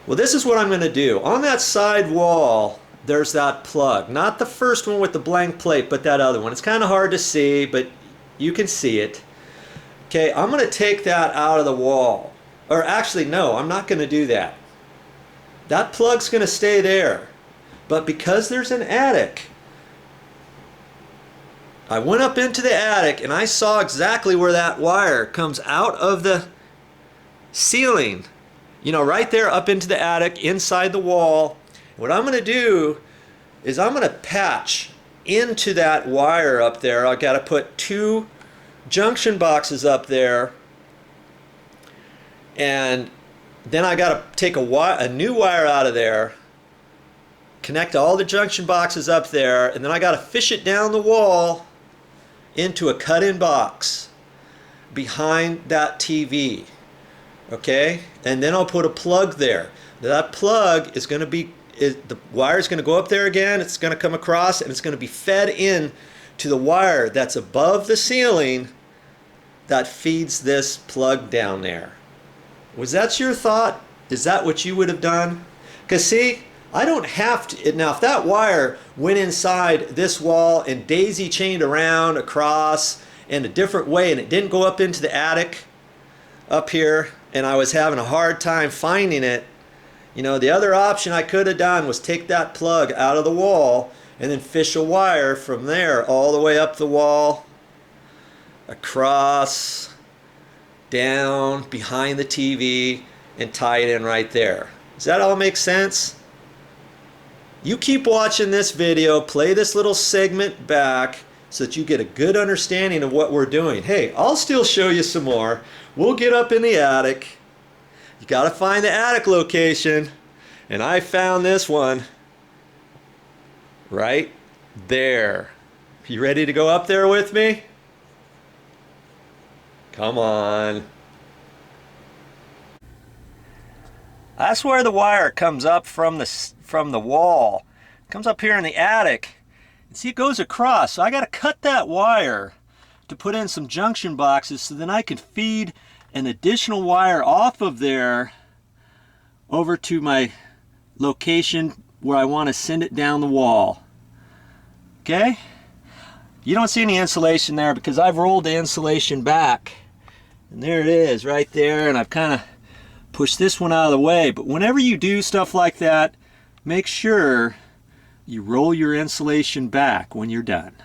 Well, this is what I'm going to do. On that side wall, there's that plug. Not the first one with the blank plate, but that other one. It's kind of hard to see, but you can see it. Okay, I'm going to take that out of the wall. Or actually, no, I'm not going to do that. That plug's going to stay there. But because there's an attic, I went up into the attic and I saw exactly where that wire comes out of the ceiling. You know, right there up into the attic, inside the wall. What I'm going to do is I'm going to patch into that wire up there. I've got to put 2 junction boxes up there, and then I got to take a new wire out of there, connect all the junction boxes up there, and then I got to fish it down the wall into a cut-in box behind that TV. Okay, and then I'll put a plug there. That plug is going to be, the wire is going to go up there again, it's going to come across, and it's going to be fed in to the wire that's above the ceiling that feeds this plug down there. Was that your thought? Is that what you would have done? Because see, I don't have to, now if that wire went inside this wall and daisy chained around across in a different way and it didn't go up into the attic up here, and I was having a hard time finding it, you know, the other option I could have done was take that plug out of the wall and then fish a wire from there all the way up the wall, across, down, behind the TV, and tie it in right there. Does that all make sense? You keep watching this video, play this little segment back so that you get a good understanding of what we're doing. Hey, I'll still show you some more. We'll get up in the attic. You got to find the attic location, and I found this one right there. You ready to go up there with me? Come on. That's where the wire comes up from the wall. It comes up here in the attic. And see, it goes across. So I got to cut that wire to put in some junction boxes so then I can feed an additional wire off of there over to my location where I want to send it down the wall. Okay? You don't see any insulation there because I've rolled the insulation back. And there it is right there, and I've kind of pushed this one out of the way. But whenever you do stuff like that, make sure you roll your insulation back when you're done.